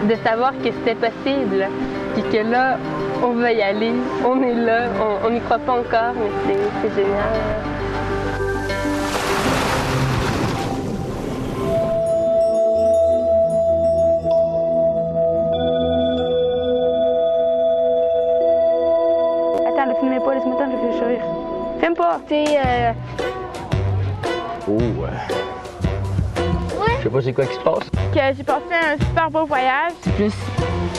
de savoir que c'était possible, puis que là, on va y aller, on est là, on n'y croit pas encore, mais c'est génial. Attends, ne filmez pas, laisse-moi le temps de réfléchir. Filme pas! Je sais pas c'est quoi qui se passe. Que j'ai passé un super beau voyage. C'est plus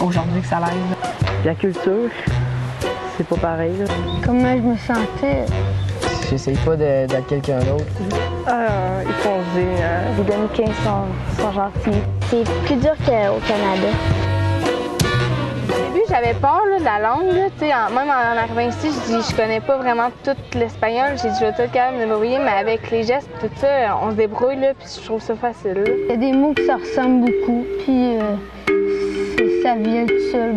aujourd'hui que ça l'aide. La culture, c'est pas pareil. Là. Comment je me sentais? J'essaye pas d'être quelqu'un d'autre. Ils sont géniaux. Les Dominicains sont gentils. C'est plus dur qu'au Canada. Au début, j'avais peur là, de la langue. Là, même en arrivant ici, je connais pas vraiment tout l'espagnol. J'ai dit, je vais tout quand même me débrouiller, mais avec les gestes, tout ça, on se débrouille, là, puis je trouve ça facile. Là. Il y a des mots qui se ressemblent beaucoup, puis ça vient tout seul.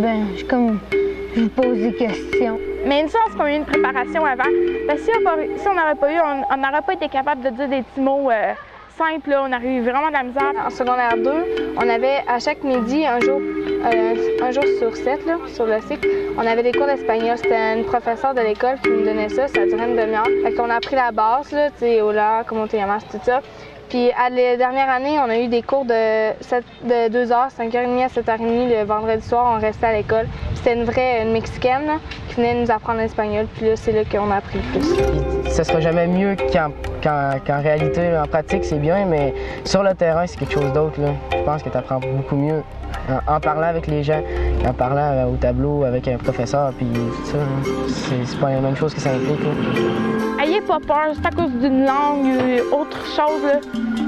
Je vous pose des questions. Mais une chance qu'on ait eu une préparation avant. Parce que si on n'aurait pas eu, on n'aurait pas été capable de dire des petits mots simples. Là. On aurait eu vraiment de la misère. En secondaire 2, on avait à chaque midi, un jour sur 7, là, sur le cycle, on avait des cours d'espagnol. C'était une professeure de l'école qui nous donnait ça. Ça durait une demi-heure. Fait qu'on a appris la base, là, tu sais, hola, comment te llamas, tout ça. Puis à la dernière année, on a eu des cours de 2h, 5h30 à 7h30 le vendredi soir. On restait à l'école. C'était une Mexicaine là, qui venait nous apprendre l'espagnol. Puis là, c'est là qu'on a appris le plus. Puis, ça sera jamais mieux qu'en réalité. Là, en pratique, c'est bien, mais sur le terrain, c'est quelque chose d'autre. Je pense que tu apprends beaucoup mieux en parlant avec les gens, en parlant au tableau avec un professeur. Puis ça, c'est pas la même chose que ça implique. Là. Ayez pas peur, c'est à cause d'une langue, autre chose, là.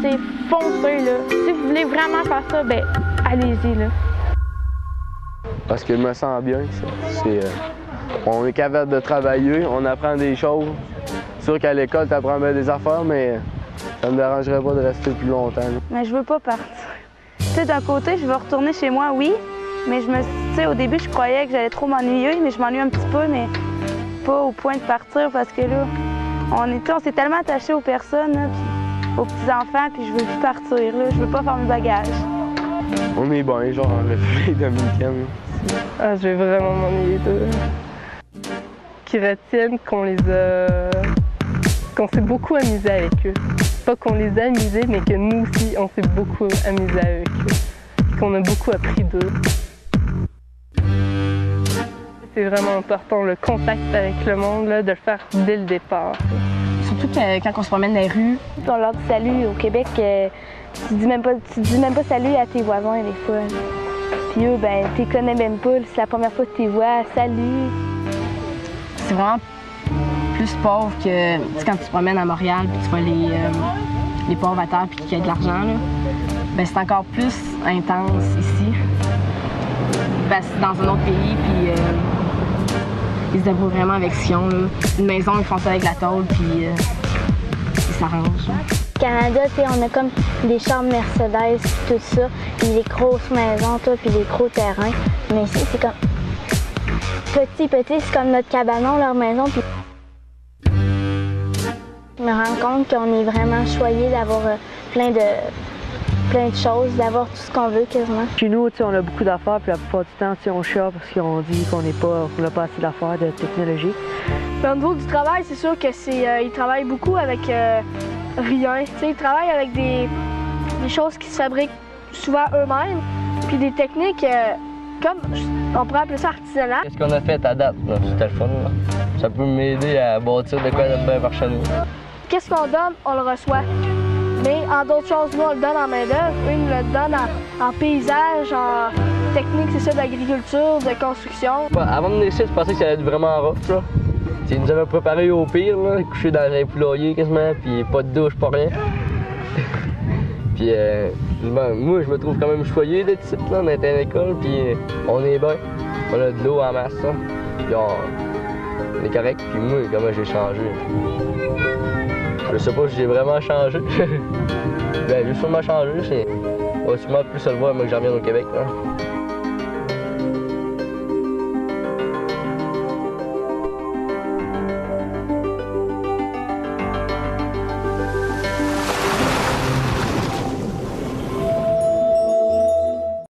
C'est foncé, là. Si vous voulez vraiment faire ça, ben allez-y, là. Parce que je me sens bien. On est capable de travailler, on apprend des choses. C'est sûr qu'à l'école, tu apprends bien des affaires, mais ça me dérangerait pas de rester plus longtemps. Là. Mais je veux pas partir. Tu sais, d'un côté, je veux retourner chez moi, oui, mais tu sais, au début, je croyais que j'allais trop m'ennuyer, mais je m'ennuie un petit peu, mais pas au point de partir parce que là, on s'est tellement attachés aux personnes, là, aux petits-enfants, puis je veux plus partir, là. Je veux pas faire mes bagages. On est bien, genre en République dominicaine. Je vais vraiment m'ennuyer d'eux. Qui retiennent qu'on s'est beaucoup amusé avec eux. Pas qu'on les a amusés, mais que nous aussi, on s'est beaucoup amusé avec eux. Qu'on a beaucoup appris d'eux. C'est vraiment important, le contact avec le monde, là, de le faire dès le départ. Surtout que quand on se promène dans les rues. On leur dit salut au Québec, tu dis même pas salut à tes voisins des fois. Puis eux, ben, tu les connais même pas, c'est la première fois que tu les vois, salut. C'est vraiment plus pauvre que quand tu te promènes à Montréal puis tu vois les pauvres à terre puis qu'il y a de l'argent. Ben, c'est encore plus intense ici. Ben, c'est dans un autre pays puis ils se débrouillent vraiment avec ce qu'ils ont. Là. Une maison, ils font ça avec la tôle puis ils s'arrangent. Au Canada, on a comme des chambres Mercedes, tout ça, puis des grosses maisons, puis des gros terrains. Mais ici, c'est comme petit, c'est comme notre cabanon, leur maison. Puis je me rends compte qu'on est vraiment choyé d'avoir plein de choses, d'avoir tout ce qu'on veut quasiment. Chez nous, on a beaucoup d'affaires, puis la plupart du temps, on chiale parce qu'on dit qu'on n'a pas assez d'affaires de technologie. Au niveau du travail, c'est sûr que ils travaillent beaucoup avec rien. Ils travaillent avec des choses qui se fabriquent souvent eux-mêmes, puis des techniques comme on pourrait appeler ça artisanal. Qu'est-ce qu'on a fait à date? C'était le fun. Là. Ça peut m'aider à bâtir de quoi de bien par chez nous. Qu'est-ce qu'on donne, on le reçoit. Mais en d'autres choses, nous, on le donne en main-d'œuvre. Eux, ils nous le donnent en paysage, en technique, c'est ça, d'agriculture, de construction. Avant de venir ici, je pensais que ça allait être vraiment rough. Là. Ils nous avaient préparé au pire, là, couché dans un poulailler quasiment, puis pas de douche, pas rien. Puis moi, je me trouve quand même choyé d'être ici, là, d'être à l'école, puis on est bien. On a de l'eau en masse, là. Puis on est correct, puis moi, comment j'ai changé. Je sais pas si j'ai vraiment changé. Ben, j'ai sûrement changé, c'est sûrement plus se le voir, moi, que j'en reviens au Québec, là.